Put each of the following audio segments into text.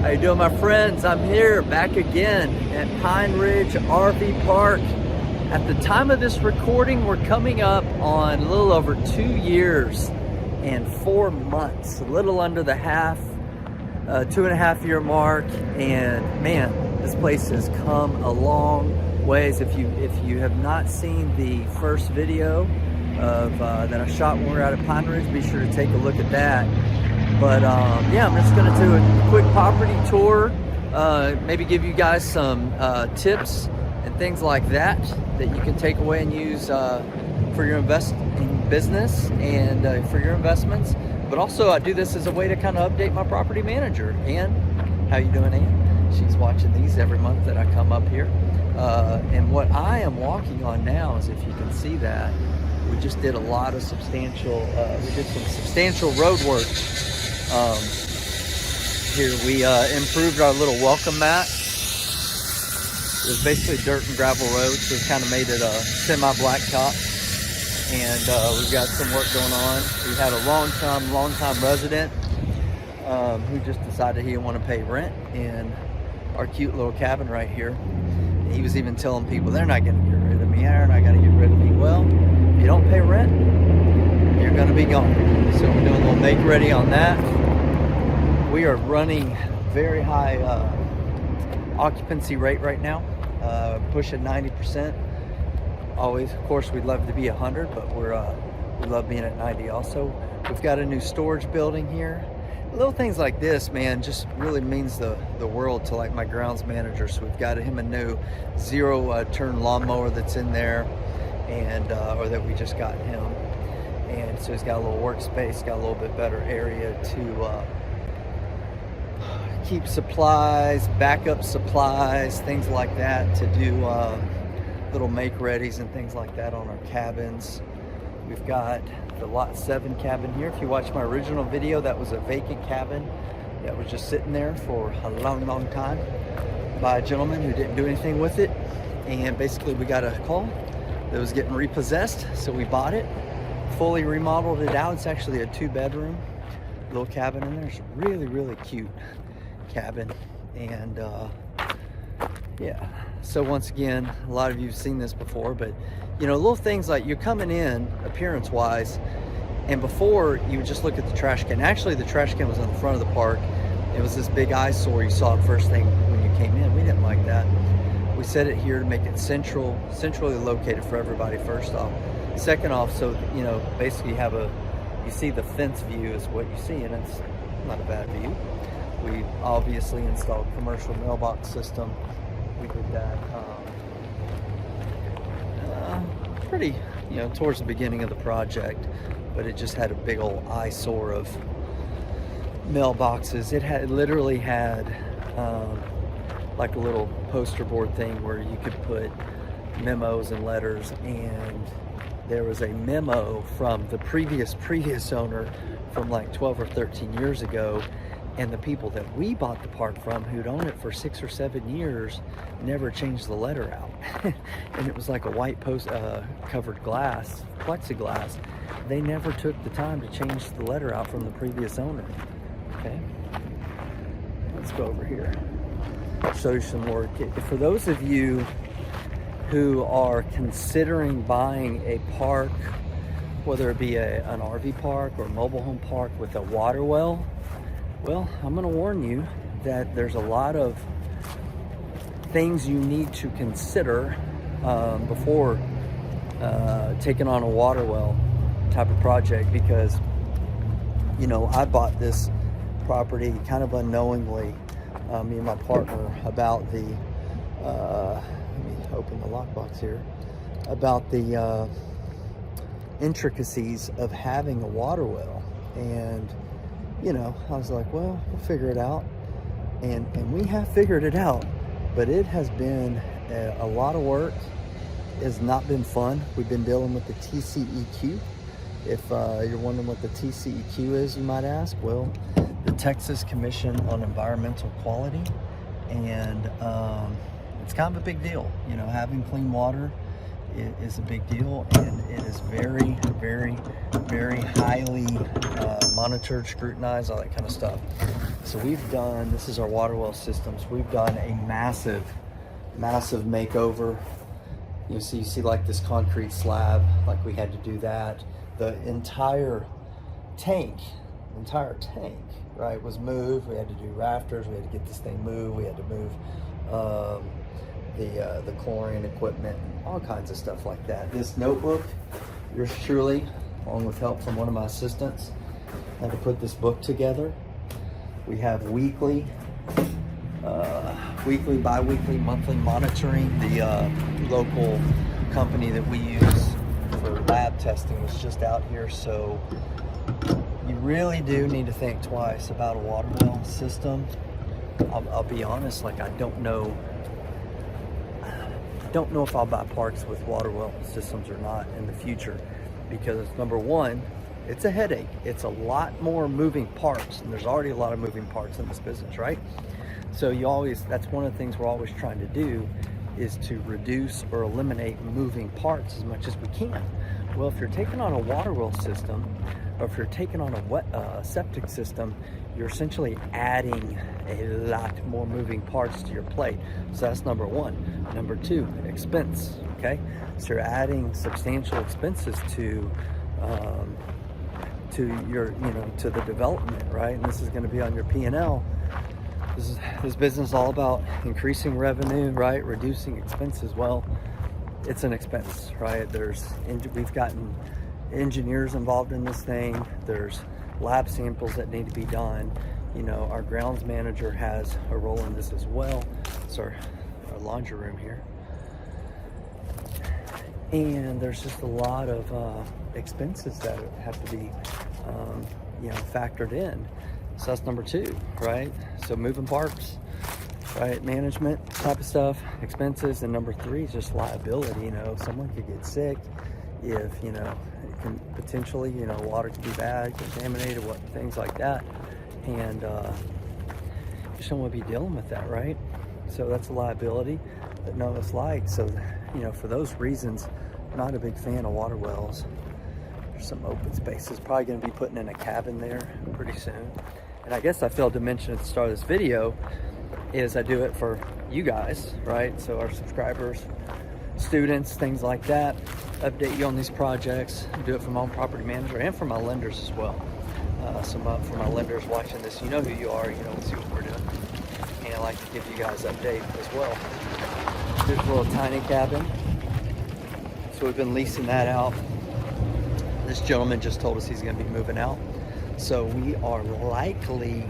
How you doing, my friends? I'm here back again at Pine Ridge RV Park. At the time of this recording, we're coming up on a little over 2 years and 4 months, a little under the 2.5 year mark. And man, this place has come a long ways. If you have not seen the first video of that I shot when we were out at Pine Ridge, be sure to take a look at that. But yeah, I'm just going to do a quick property tour, maybe give you guys some tips and things like that you can take away and use for your investing business and for your investments. But also I do this as a way to kind of update my property manager. Ann, how you doing, Ann? She's watching these every month that I come up here. And what I am walking on now is, if you can see that, we just did a lot of substantial, we did some substantial road work. Here we improved our little welcome mat. It was basically dirt and gravel road, so we kind of made it a semi-blacktop. And we've got some work going on. We had a long-time resident who just decided he didn't want to pay rent in our cute little cabin right here. He was even telling people they're not going to get rid of me. They're not going to get rid of me. Well, if you don't pay rent, you're going to be gone. So we're doing a little make ready on that. We are running very high occupancy rate right now, pushing 90%. Always, of course, we'd love to be 100, but we love being at 90 also. We've got a new storage building here. Little things like this, man, just really means the world to like my grounds manager. So we've got him a new zero-turn lawnmower that's in there, and or that we just got him. And so he's got a little workspace, got a little bit better area to keep supplies, backup supplies, things like that, to do little make readies and things like that on our cabins. We've got the lot 7 cabin here. If you watch my original video, that was a vacant cabin that was just sitting there for a long time by a gentleman who didn't do anything with it. And basically we got a call that was getting repossessed, so we bought it, fully remodeled it out. It's actually a 2-bedroom little cabin in there. It's really cute cabin. And yeah, so once again, a lot of you have seen this before, but you know, little things like you're coming in appearance wise, and before you would just look at the trash can. Actually, the trash can was on the front of the park. It was this big eyesore you saw first thing when you came in. We didn't like that. We set it here to make it centrally located for everybody, first off. Second off, so you know, basically you see the fence view is what you see, and it's not a bad view. We obviously installed commercial mailbox system. We did that pretty, you know, towards the beginning of the project, but it just had a big old eyesore of mailboxes. It literally had like a little poster board thing where you could put memos and letters, and there was a memo from the previous owner from like 12 or 13 years ago, and the people that we bought the park from, who'd owned it for 6 or 7 years, never changed the letter out. And it was like a white covered glass, plexiglass. They never took the time to change the letter out from the previous owner. Okay, let's go over here, show you some more. For those of you who are considering buying a park, whether it be an RV park or a mobile home park with a water well, well, I'm going to warn you that there's a lot of things you need to consider before taking on a water well type of project, because, you know, I bought this property kind of unknowingly, me and my partner, about the, let me open the lockbox here, about the intricacies of having a water well. And you know, I was like, well, we'll figure it out. And we have figured it out, but it has been a lot of work. It has not been fun. We've been dealing with the TCEQ. If you're wondering what the TCEQ is, you might ask. Well, the Texas Commission on Environmental Quality. And it's kind of a big deal. You know, having clean water is a big deal, and it is very highly monitored, scrutinized, all that kind of stuff. So we've done, this is our water well systems. We've done a massive makeover. You see like this concrete slab, like we had to do that. The entire tank, right, was moved. We had to do rafters. We had to get this thing moved. We had to move the chlorine equipment, all kinds of stuff like that. This notebook, yours truly, along with help from one of my assistants, had to put this book together. We have weekly, bi-weekly, monthly monitoring. The local company that we use for lab testing was just out here, so you really do need to think twice about a water well system. I'll be honest, like I don't know if I'll buy parks with water well systems or not in the future, because number one, it's a headache. It's a lot more moving parts, and there's already a lot of moving parts in this business, right? So that's one of the things we're always trying to do, is to reduce or eliminate moving parts as much as we can. Well, if you're taking on a water well system, or if you're taking on a septic system, you're essentially adding a lot more moving parts to your plate. So that's number one. Number two, expense, okay? So you're adding substantial expenses to your, to the development, right? And this is gonna be on your P&L. This business is all about increasing revenue, right? Reducing expenses. Well, it's an expense, right? We've gotten engineers involved in this thing. There's lab samples that need to be done. Our grounds manager has a role in this as well. It's our laundry room here. And there's just a lot of expenses that have to be, factored in. So that's number two, right? So moving parts, right? Management type of stuff, expenses. And number three is just liability. Someone could get sick if, it can potentially, water could be bad, contaminated, things like that. And you just don't want to be dealing with that, right? So that's a liability that none of us like. So, for those reasons, I'm not a big fan of water wells. There's some open spaces. Probably going to be putting in a cabin there pretty soon. And I guess I failed to mention at the start of this video is I do it for you guys, right? So our subscribers, students, things like that. Update you on these projects. Do it for my own property manager and for my lenders as well. For my lenders watching this, you know who you are, see what we're doing. And I like to give you guys update as well. Here's a little tiny cabin. So we've been leasing that out. This gentleman just told us he's going to be moving out. So we are likely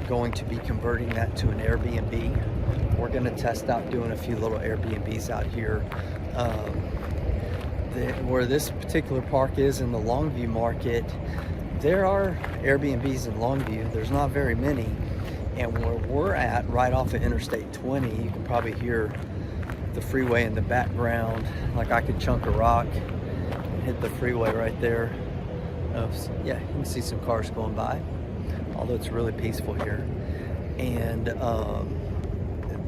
going to be converting that to an Airbnb. We're going to test out doing a few little Airbnbs out here. Where this particular park is in the Longview market, there are Airbnbs in Longview. There's not very many. And where we're at, right off of Interstate 20, you can probably hear the freeway in the background. Like I could chunk a rock and hit the freeway right there. Yeah, you can see some cars going by, although it's really peaceful here. And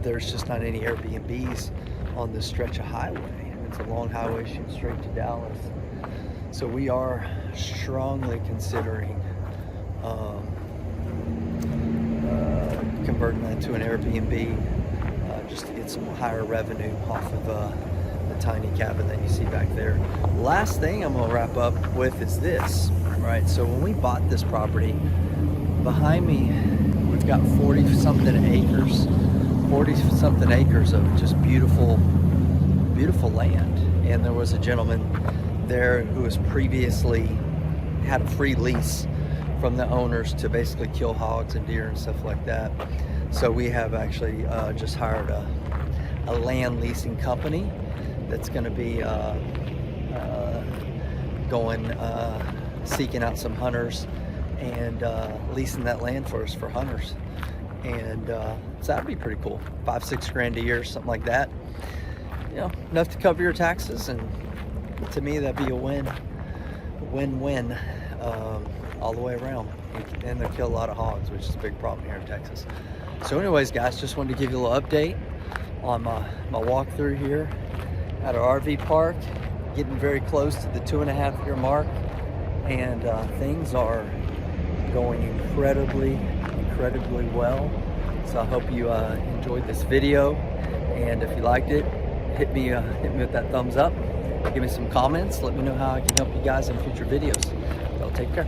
there's just not any Airbnbs on this stretch of highway. It's a long highway shooting straight to Dallas. So we are strongly considering converting that to an Airbnb just to get some higher revenue off of the tiny cabin that you see back there. Last thing I'm gonna wrap up with is this, right? So when we bought this property, behind me, we've got 40-something acres of just beautiful land. And there was a gentleman there who was previously had a free lease from the owners to basically kill hogs and deer and stuff like that. So we have actually just hired a land leasing company that's going to be seeking out some hunters and leasing that land for us for hunters. And so that'd be pretty cool. 5-6 grand a year, something like that. Enough to cover your taxes, and to me that'd be a win-win all the way around. And they'll kill a lot of hogs, which is a big problem here in Texas. So anyways, guys, just wanted to give you a little update on my walkthrough here at our RV park. Getting very close to the 2.5-year mark, and things are going incredibly incredibly well. So I hope you enjoyed this video, and if you liked it, hit me with that thumbs up. Give me some comments. Let me know how I can help you guys in future videos. Well, take care.